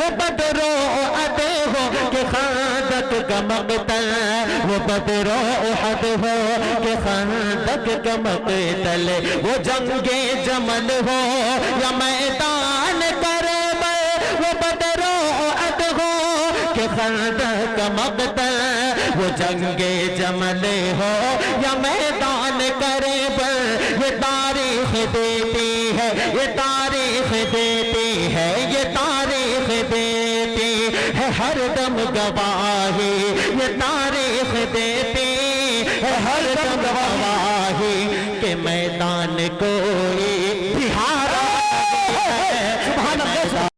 वो बदरो अद हो के खांदक का मक़तल, वो बदरो उहद हो के खांदक का मक़तल, वो जंगे जमल हो या मैदान करबल, वो बदरो उहद हो के खांदक का मक़तल, वो जंगे जमल हो या मैदान करबल। ये तारीख देती है, ये तारीख देती है, ये तारीख देती है हर दम गवाही, ये तारीख देती है हर दम गवाही के मैदान कोई बिहारा है। सुभान अल्लाह।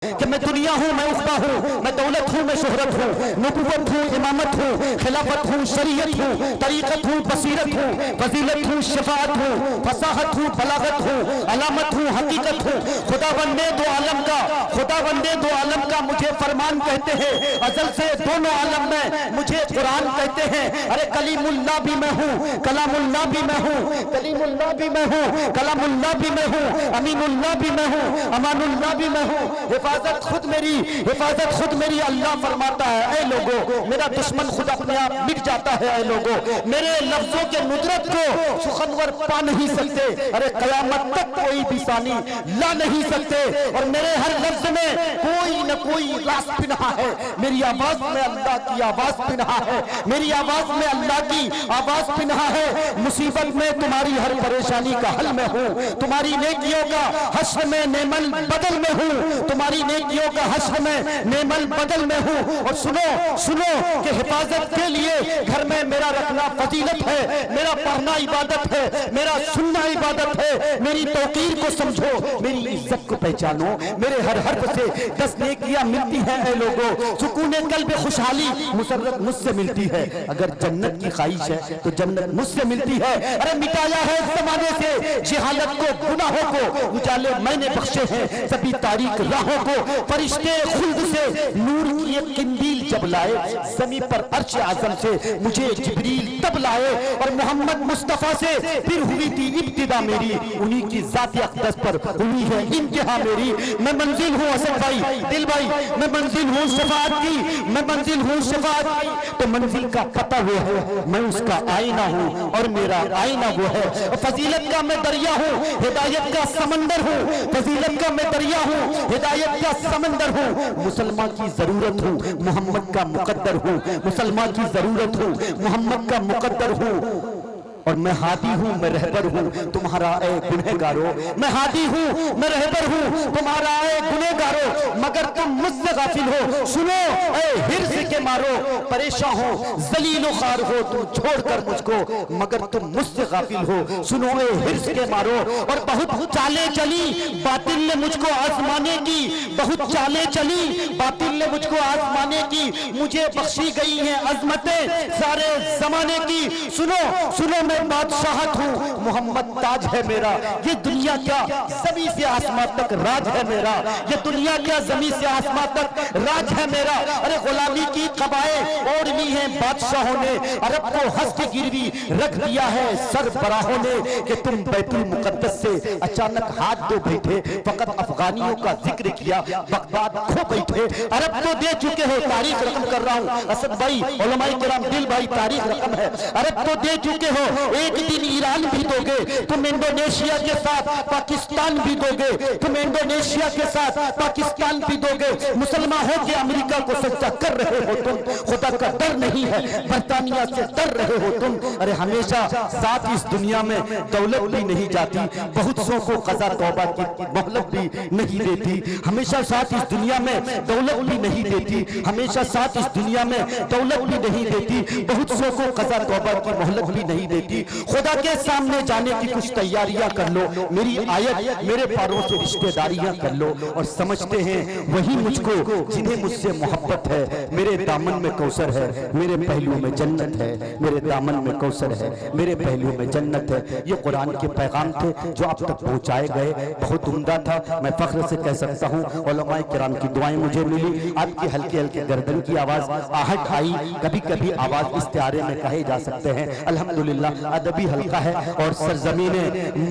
कि मैं दुनिया हूँ, मैं उख्बा हूँ, मैं दौलत हूँ, मैं शोहरत हूँ, नबुव्वत हूँ, इमामत हूँ, खिलाफत हूँ, शरीयत हूँ, तरीक़त हूँ, बसीरत हूँ, फजीलत हूँ, शफाअत हूँ, फसाहत हूँ, बलागत हूँ, अलामत हूँ, हकीकत हूँ। खुदावंदे दो आलम का, खुदावंदे दो आलम का मुझे फरमान कहते हैं, अज़ल से दोनों आलम में मुझे कुरान कहते हैं। अरे कलीमुल्लाह भी मैं हूँ, कलामुल्लाह भी मैं हूँ, कलीमुल्लाह भी मैं हूँ, कलामुल्लाह भी मैं हूँ, अमीनुल्लाह भी मैं हूँ, अमानुल्लाह भी मैं हूँ। हिफाजत खुद मेरी अल्लाह फरमाता है। ऐ लोगों, मेरा दुश्मन खुद अपने आप मिट जाता है। ऐ लोगों, मेरे लफ्जों के नुदरत को सुखनवर पा नहीं सकते। अरे कयामत तक कोई भी सानी ला नहीं सकते। और मेरे हर लफ्ज में कोई न कोई राज पिन्हा है। मेरी आवाज में अल्लाह की आवाज पिन्हा है, मेरी आवाज में अल्लाह की आवाज पिन्हा है। मुसीबत में तुम्हारी हर परेशानी का हल में हूँ, तुम्हारी नेकियों का हश्र में नेमल बदल में हूँ, तुम्हारी नेकियों का हश्र में नेमल बदल में हूँ। और सुनो कि हिफाजत के लिए घर में मेरा रखना फजीलत है, मेरा पढ़ना इबादत है, मेरा सुनना इबादत है। मेरी तौकीर को समझो, मेरी इज्जत को पहचानो। मेरे हर हर्फ से 10 नेकियां मिलती हैं। ऐ लोगों, सुकून कल्ब खुशहाली मुसर्रत मुझसे मिलती है। अगर जन्नत की ख्वाहिश है तो जन्नत मुझसे मिलती है। अरे मिटाया है जमाने से जहालत को, गुनाहों को उजाले मैंने बख्शे हैं सभी तारीख राहों को। फरिश्ते खुल्द से नूर की एक किंदील जब लाए, ज़मीन पर अर्श आज़म से मुझे जिब्रील तब लाए। और मोहम्मद मुस्तफ़ा से फिर हुई थी इब्तिदा मेरी, उन्हीं की ज़ात अक़दस पर हुई है इंतहा मेरी। मैं मंजिल हूँ असद भाई, दिल भाई, मैं मंजिल हूँ शफाअत की, मैं मंजिल हूँ शफाअत की। तो मंजिल का पता वो है, मैं उसका आईना हूँ और मेरा आईना वो है। फजीलत का मैं दरिया हूँ, हिदायत का समंदर हूँ। फजीलत का मैं दरिया हूँ, हिदायत का समंदर हूँ। मुसलमान की जरूरत हूँ, मोहम्मद का मुकद्दर हूँ। मुसलमान की जरूरत हूँ, मोहम्मद का मुकद्दर हूँ। और मैं हादी हूँ, मैं रहबर हूँ तुम्हारा ए गुनहगारो। मैं हादी हूँ, मैं रहबर हूँ तुम्हारा ए गुनहगारो। मगर तुम मुझसे गाफिल हो, सुनो ए हिर्स के मारो। परेशान हो, जलीलो खार हो तुम छोड़कर मुझको, मगर तुम मुझसे गाफिल हो। सुनो ए हिर्स के मारो। और बहुत चालें चली बातिल ने मुझको आजमाने की, बहुत चालें चली बातिल ने मुझको आजमाने की। मुझे बख्शी गई हैं अजमतें सारे जमाने की। सुनो मैं बादशाहत हूँ, मोहम्मद ताज है मेरा। ये दुनिया क्या ज़मीं से आसमां तक राज है मेरा, ये दुनिया क्या ज़मीं से आसमां तक राज है मेरा। अरे गुलामी की कबाएं ओढ़ ली हैं बादशाहों ने, अरब को हंस के गिरवी रख दिया है सरबराहों ने। कि तुम बैतुल मुकद्दस से अचानक हाथ धो बैठे, फकत अफगानियों का जिक्र किया, बगदाद खो बैठे। अरब तो दे चुके हो, तारीख रकम कर रहा हूँ असद भाई, उलमाए किराम, दिल भाई, तारीख रकम है। अरब तो दे चुके हो, एक दिन ईरान भी दोगे, तुम इंडोनेशिया के साथ पाकिस्तान भी दोगे, तुम इंडोनेशिया के साथ पाकिस्तान भी दोगे। मुसलमान हो के अमेरिका को सच्चा कर रहे हो तुम, खुदा का डर नहीं है, बरतानिया से डर रहे हो तुम। अरे हमेशा साथ इस दुनिया में दौलत भी नहीं जाती, बहुत सौ को कज़ा तौबा की मोहलत भी नहीं देती। हमेशा साथ इस दुनिया में दौलत भी नहीं देती, हमेशा साथ इस दुनिया में दौलत भी नहीं देती, बहुत सौ को कज़ा तौबा की मोहलत भी नहीं देती। मिलेगी। खुदा के सामने जाने की कुछ तैयारियां कर लो, मेरी आयत मेरे पारों से रिश्तेदारियां कर लो और समझते हैं वही मुझको जिन्हें मुझसे मोहब्बत है। मेरे दामन में कौसर है, मेरे पहलू में जन्नत है, मेरे दामन में कौसर है, मेरे पहलू में जन्नत है। ये कुरान के पैगाम थे जो आप तक पहुंचाए गए, बहुत उम्दा था। मैं फख्र से कह सकता हूँ उलमाए किराम की दुआएं मुझे मिली, आपकी हल्के हल्के गर्दन की आवाज, आहट आई, कभी कभी आवाज इस्तिआरे में कहे जा सकते हैं। अल्हम्दुलिल्लाह अदबी हल्का है और सरजमीन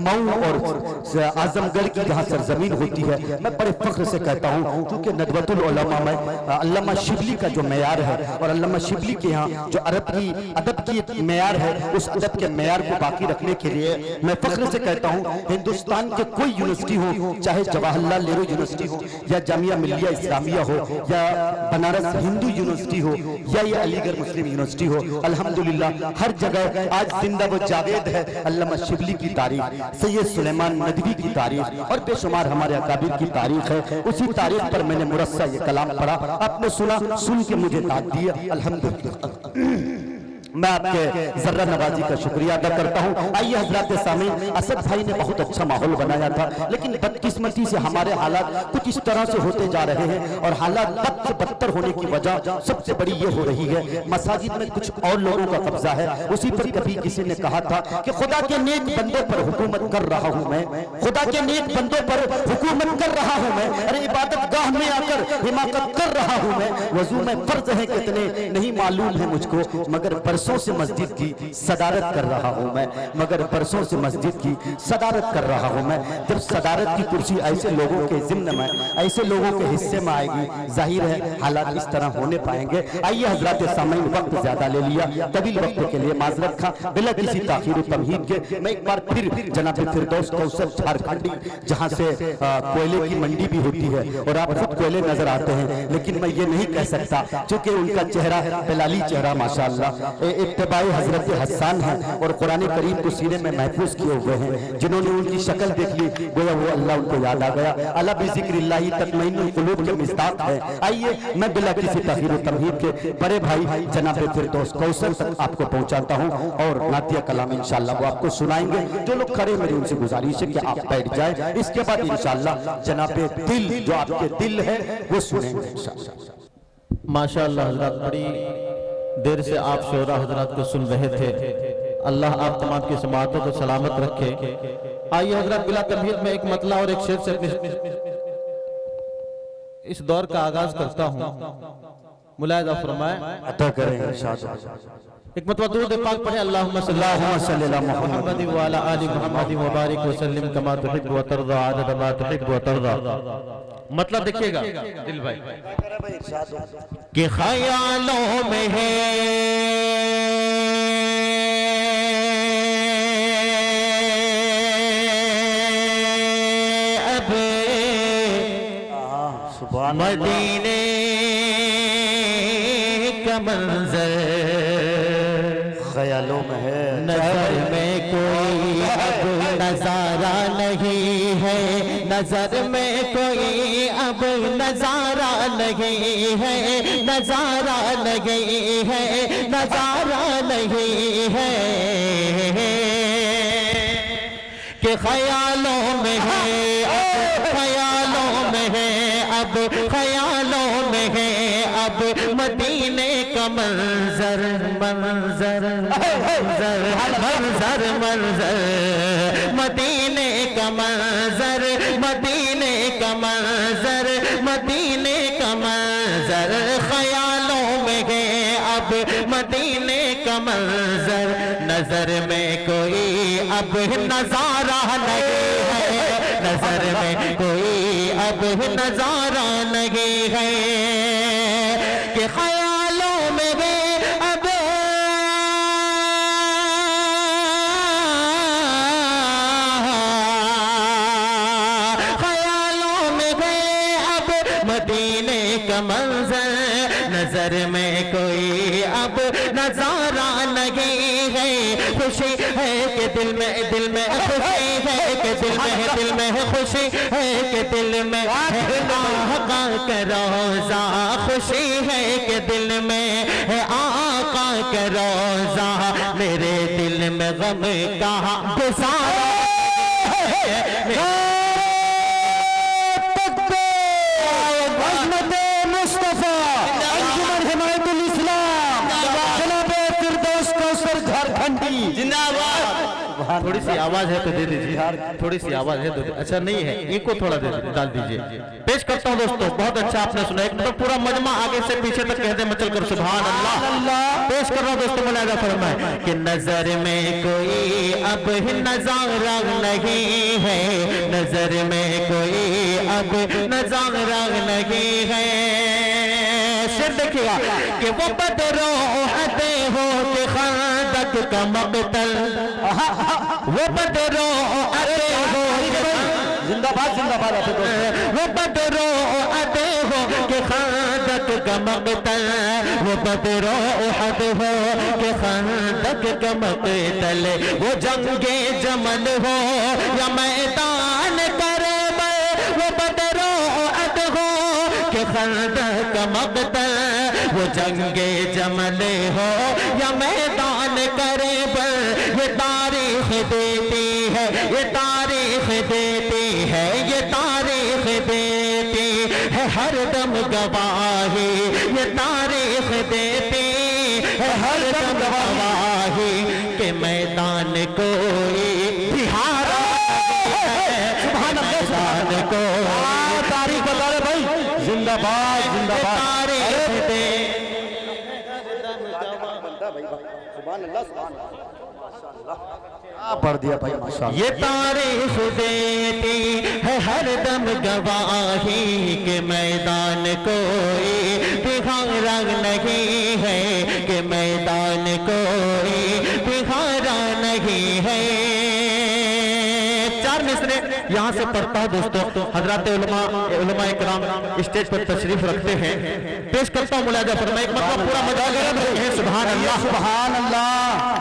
मऊ और आजमगढ़ की जहाँ सरजमीन होती है, मैं बड़े फख्र से कहता हूँ क्योंकि नदवतुल उलमा में अल्लामा शिबली का जो मेयार है और अल्लामा शिबली के यहाँ जो अदब की मेयार है, उस अदब के मेयार को बाकी रखने के लिए मैं फख्र से कहता हूँ हिंदुस्तान के कोई यूनिवर्सिटी हो, चाहे जवाहरलाल नेहरू यूनिवर्सिटी हो या जामिया मिल्लिया इस्लामिया हो या बनारस हिंदू यूनिवर्सिटी हो या ये अलीगढ़ मुस्लिम यूनिवर्सिटी हो, अल्हम्दुलिल्लाह हर जगह आज जिंदा व जावेद है अल्लामा शिबली की तारीख, सैयद सुलेमान नदवी की तारीख और बेशुमार हमारे अकाबिर की तारीख है। उसी तारीख पर मैंने मुरस्सा ये कलाम पढ़ा, आपने सुना, सुन के मुझे दाद दिया, अल्हम्दुलिल्लाह। मैं आपके जर्रा नवाजी का शुक्रिया अदा करता हूँ। आइए हजरात सामीन, असद भाई ने बहुत अच्छा माहौल बनाया था, लेकिन बदकिस्मती से हमारे हालात कुछ इस तरह से होते जा रहे हैं और हालात बद से बदतर होने की वजह सबसे बड़ी ये हो रही है, मसाजिद में कुछ और लोगों का कब्जा है। उसी पर कभी किसी ने कहा था कि खुदा के नेक बंदे पर हुकूमत कर रहा हूँ मैं, खुदा के नेक बंदों पर हुकूमत कर रहा हूँ मैं, अरे इबादत गाह में आकर हिमाकत कर रहा हूँ मैं। वजू में फर्ज है कितने नहीं मालूम है मुझको, मगर बरसों से मस्जिद की सदारत कर रहा हूं मैं, मगर बरसों से मस्जिद की सदारत कर रहा हूं मैं। जब सदारत की कुर्सी ऐसे लोगों के जिम्मे में, ऐसे लोगों के हिस्से में आएगी, जाहिर है हालात इस तरह होने पाएंगे। आइए हजरात सामईन, वक्त ज्यादा ले लिया, तवील वक्त के लिए माजरत खा, बिला किसी ताखीर तमहीद के मैं एक बार फिर जनाब फिरदौस कौसर झारखंडी, जहां से कोयले की मंडी भी होती है और आप खुद कोयले नजर आते हैं, लेकिन मैं ये नहीं कह सकता क्योंकि उनका चेहरा बिलाली चेहरा माशाअल्लाह इत्तबाए हजरत हसन है और कुरान करीम को सीने में महफूज किए हुए हैं। जिन्होंने उनकी शक्ल देख ली गोया वो अल्लाह उनको याद आ गया। अला बिज़िक्रिल्लाहि तत्मइन्नुल कुलूब के मिस्ताक है। आइए मैं बिला किसी तखीर व तमहीद के बड़े भाई जनाब फिरदौस कौसर तक आपको पहुंचाता हूं और नातिया कलाम इंशाअल्लाह वो आपको सुनाएंगे। जो लोग खड़े मेरी उनसे गुजारिश है कि आप बैठ जाए, इसके बाद इंशाअल्लाह जनाब दिल जो आपके दिल है वो सुनेंगे इंशाअल्लाह। माशाअल्लाह हजरत, बड़ी देर से आप शोरा हजरत को सुन रहे थे। अल्लाह आप तमाम की समातों को सलामत रखे। आइए हजरत बिला तमहीद में एक मतला और एक शेर से इस दौर का आगाज करता हूँ, मुलाहिजा फरमाए अता करें इरशाद। एक मतला दुरूद पाक पढ़े, अल्लाहुम्मा सल्ली अला मुहम्मद व अला आलि मुहम्मद व बारिक व सल्लिम कमा तुहिब्बु व तर्दा अदद मा तुहिब्बु व तर्दा। मतलब देखिएगा दिल भाई कि ख्यालों में है अब मदीने का मंजर, ख्यालों में है नजर में कोई अब नजारा नहीं है, नजर में कोई अब नजारा नहीं है, नजारा नहीं है, नजारा नहीं है कि ख्यालों में है अब, ख्यालों में है अब, ख्यालों में है अब मदीने का मंजर, मंजर मंजर मंजर मंजर, मदीने का मंजर, मदीने का मंजर, मदीने का मंजर, ख्यालों में है अब मदीने का मंजर, नजर में कोई अब नजारा नहीं है, नजर में कोई अब नजारा नहीं है कि ख्यालों में है अब, ख्यालों में है अब मदीने का मंजर, नजर में कोई अब नजारा नहीं है। खुशी है कि दिल में खुशी है कि दिल में है, दिल में है खुशी है कि दिल में है आका का रोजा, खुशी है कि दिल में है आका का रोजा, मेरे दिल में गम कहाँ गुजारा थोड़ी सी आवाज है तो दे दीजिए, थोड़ी सी आवाज है तो अच्छा नहीं है, इनको थोड़ा डाल दीजिए। पेश करता हूँ दोस्तों, बहुत अच्छा आपने सुना, एक मतलब पूरा मजमा आगे से पीछे तक कहते मचल कर सुभान अल्लाह। पेश कर रहा हूँ दोस्तों, मुलाहिजा फरमाए कि नजर में कोई अब नजारा नहीं है, नजर में कोई अब नजारा नहीं है। शेर देखिएगा कि वो बदरो हदे हो के खंदक का मकतल, वो बदरो अरे हो जिंदाबाद जिंदाबाद, वो बदरो अदे हो के खंदक का मकतल, वो बदरो हद हो के खंदक का मकतल, वो जंगे जमल हो या मैदान करबल, वो बदरो अद हो के खंदक का मकतल, वो जंगे जमल हो या मैदान करबल, ये तारीख देती है, ये तारीख देती है, ये तारीख देती है हर दम गवाही, ये तारीख देती है हर दम गवाही के मैदान कोई बिहार मैदान को तारीख बता रहे भाई, जिंदाबाद जिंदाबाद। तारीख दे पढ़ दिया भाई माशाअल्लाह। ये तारीख देती है हर दम गवाही के मैदान कोई बिहारा नहीं है, के मैदान कोई बिहारा नहीं है। चार मिसरे यहाँ से पढ़ता हूँ दोस्तों, हजरत उलमा इकराम स्टेज पर तशरीफ रखते हैं, पेश करता हूँ मुलाहिजा फरमाइए, मतलब पूरा मजाक है सुभान अल्लाह सुभान अल्लाह।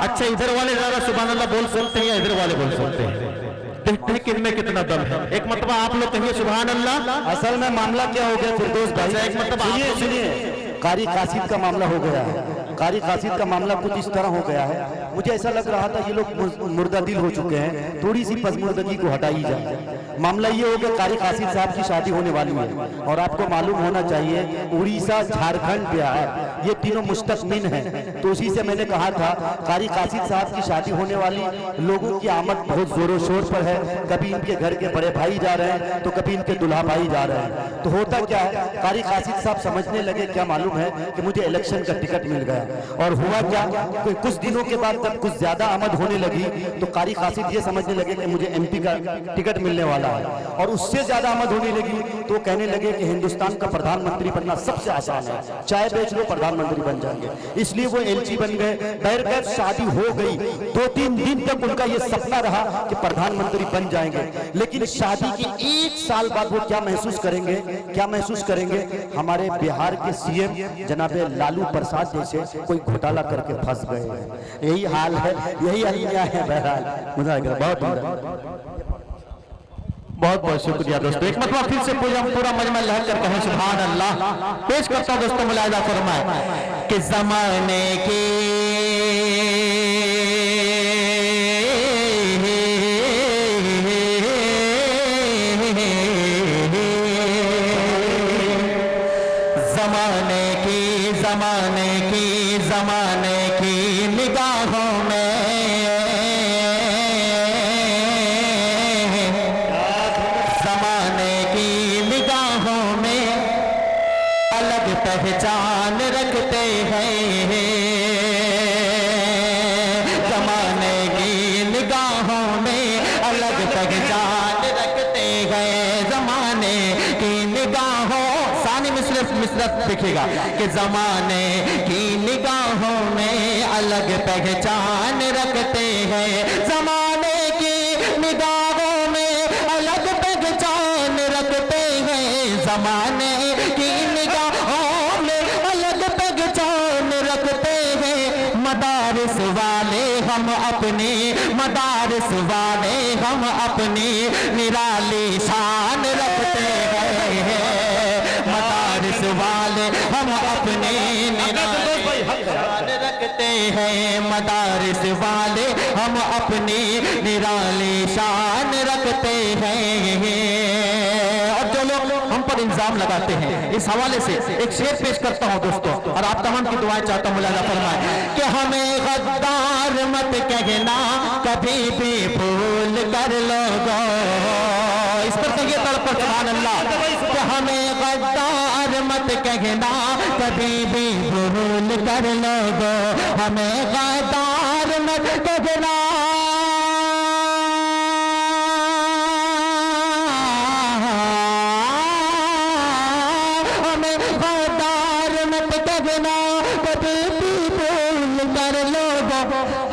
अच्छा इधर वाले ज्यादा सुभान अल्लाह बोल सकते हैं या इधर वाले बोल सकते हैं? देखते हैं किनमें कितना दम है। एक मतलब आप लोग कहिए सुभान अल्लाह। असल में मामला क्या हो गया फिरदौस भाई, एक मतलब सुनिए सुनिए, कारी कासिद का मामला हो गया है, कारी कासिद का मामला कुछ इस तरह हो गया है, मुझे ऐसा लग रहा था ये लोग मुर्दा दिल हो चुके हैं, थोड़ी सी पसमुर्दगी को हटाई जाए। मामला ये हो गया कारी कासिद साहब की शादी होने वाली है, और आपको मालूम होना चाहिए उड़ीसा झारखंड बिहार ये तीनों मुस्तकमिन हैं, तो उसी से मैंने कहा था कारी कासिद साहब की शादी होने वाली, लोगों की आमद बहुत जोरों शोर पर है, कभी इनके घर के बड़े भाई जा रहे हैं तो कभी इनके दुल्हा भाई जा रहे हैं। तो होता क्या है, कारी कासिद साहब समझने लगे क्या मालूम है कि मुझे इलेक्शन का टिकट मिल गया, और हुआ क्या कि कुछ दिनों के बाद जब कुछ ज्यादा आमद होने लगी तो कारी कासिद ये समझने लगे कि मुझे एमपी का टिकट मिलने वाला है, और उससे ज्यादा आमद होने लगी तो कहने लगे कि हिंदुस्तान का प्रधानमंत्री बनना सबसे आसान है, चाय बेच लो प्रधानमंत्री बन जाएंगे, इसलिए वो एलची बन गए। बैरकैफ शादी हो गई, 2-3 दिन तक उनका ये सपना रहा कि प्रधानमंत्री बन जाएंगे, लेकिन शादी के 1 साल बाद वो क्या महसूस करेंगे, क्या महसूस करेंगे, हमारे बिहार के सीएम जनाब लालू प्रसाद जैसे कोई घोटाला करके फंस गए हैं। यही हाल है, यही अलमिया है। बहरहाल बहुत बहुत शुक्रिया दोस्तों। एक मतलब फिर से पूरा मजमा लहर कर कहें सुभान अल्लाह। पेश करता हूं दोस्तों, मुलाहिजा फरमाए कि जमाने की जमाने की निगाहों में अलग पहचान रखते हैं, जमाने की निगाहों में अलग पहचान रखते हैं, जमाने की निगाहों सानी मिसरत देखिएगा कि जमाने की निगाहों में अलग पहचान रखते हैं, जमाने की निगाहों में अलग पहचान रखते हैं, जमाने की निगाहों में अलग पहचान रखते हैं। मदारिस वाले हम अपने, मदारिस वाले हम अपनी निराली शान रखते हैं, मदारिस वाले हम अपनी निराली शान रखते हैं, मदारिस वाले हम अपनी निराली शान रखते हैं। और जो लोग हम पर इल्जाम लगाते हैं, इस हवाले से एक शेर पेश करता हूं दोस्तों, और आप तमाम की दुआएं चाहता हूं मुलाजा फरमाएं कि हमें गद्दार मत कहना कभी भी भूल कर लोगो, इस पर कहिए तड़प सुभान अल्लाह, कि हमें गद्दार मत कहना कभी भी भूल कर लोगो, हमें गद्दार मत कहना, हमें गद्दार मत कहना कभी भी भूल कर लोगो,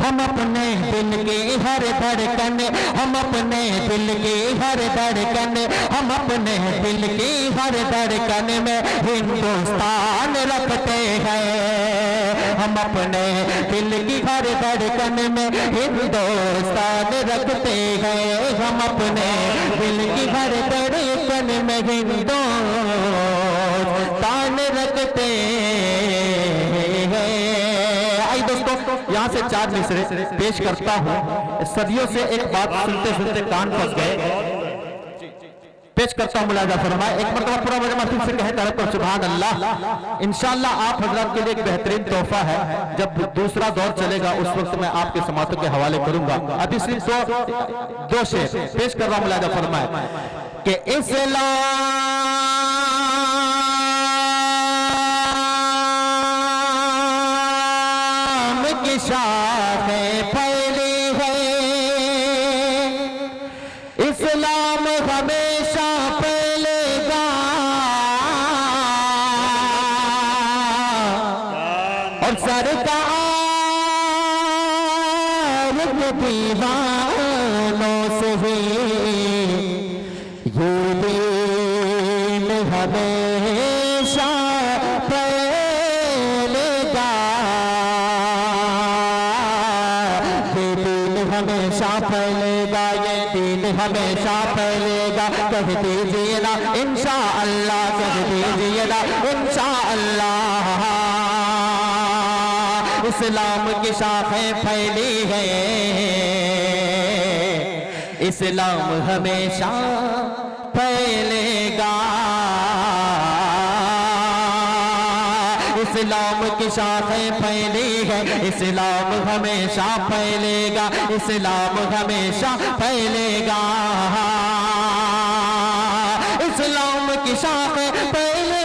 हम अपने दिल की हर धड़कन, हम अपने दिल की हर धड़कन, हम अपने दिल की हर धड़कन में हिंदुस्तान रखते हैं, हम अपने दिल की हर धड़कन में हिंदुस्तान रखते हैं, हम अपने दिल की हर धड़कन में हिंदुस्तान रखते हैं। आई दोस्तों, यहाँ से 4 मिसरे पेश करता हूँ। सदियों से एक बात सुनते सुनते कान फंस गए, पेश करता हूँ मुलाजा फरमाए। एक मरतबा पूरा मजमा फिर से कहे तरफ पर सुभान अल्लाह। इंशाअल्लाह आप हजरात के लिए एक बेहतरीन तोहफा है, जब दूसरा दौर चलेगा उस वक्त मैं आपके समातों के हवाले करूंगा। अभी सिर्फ 2 शेर पेश कर रहा हूं, मुलाजा फरमाए कि इस्लाम की शाखें फैली है, इस्लाम हमेशा फैलेगा, और सरकार के दीवानों से ही ये दीन हमेशा फैलेगा, ये दीन हमेशा फैलेगा, ये दीन हमेशा फैलेगा, कह दीजिए ना इंशाअल्लाह, कह दीजिए ना इंशाअल्लाह। इस्लाम की शाखें फैली है, इस्लाम हमेशा फैलेगा, इस्लाम की शाखें फैली है, इस्लाम हमेशा फैलेगा, इस्लाम हमेशा फैलेगा, इस्लाम की शाखें फैले,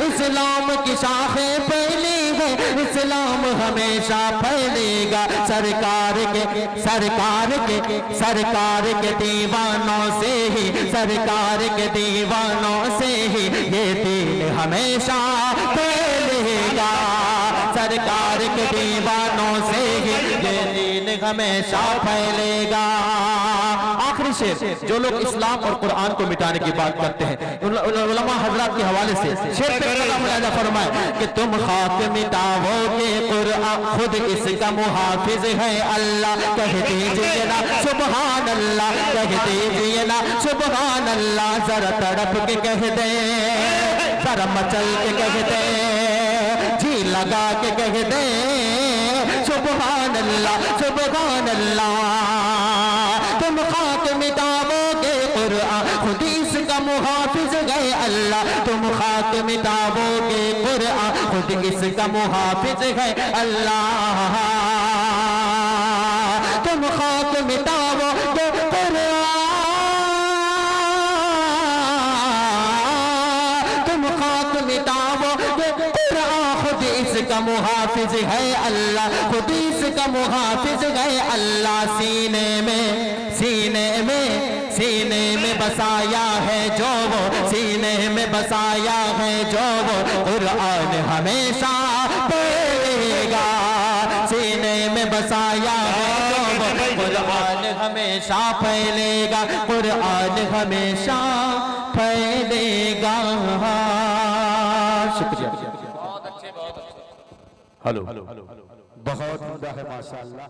इस्लाम की शाखें फैली है, इस्लाम हमेशा फैलेगा, सरकार के दीवानों से ही, सरकार के दीवानों से ही ये दीन हमेशा फैलेगा, सरकार के दीवानों से ही ये दीन हमेशा फैलेगा। आखिरी शेर, जो लोग इस्लाम और कुरान को मिटाने की बात करते हैं, उलमा हजरात के हवाले से शेर पे मुलाजा फरमाए कि तुम खाक मिटाओगे कुरान, खुद इसका मुहाफिज है अल्लाह, कह दीजिए ना सुभान अल्लाह, कह दीजिए ना सुभान अल्लाह, जरा तड़प के कह दे, जरा मचल के कह दे, जी लगा के कह दे सुभान अल्लाह, सुभान अल्लाह। तुम खाक मिटाओगे कुरान, खुद इसका मुहाफिज है अल्लाह, तुम खाक मिटाओगे कुरान, खुद इसका मुहाफिज है अल्लाह, तुम खाक मिटाओगे कुरान, तुम खाक मिटाओगे कुरान, खुद इसका मुहाफिज है अल्लाह, खुद इसका मुहाफिज है अल्लाह, सीने में बसाया है जो वो, सीने में बसाया है जो वो, कुरान हमेशा फैलेगा, सीने में बसाया है जो वो, कुरान हमेशा फैलेगा, कुरान हमेशा फैलेगा। शुक्रिया। हेलो बहुत उम्दा है माशाअल्लाह।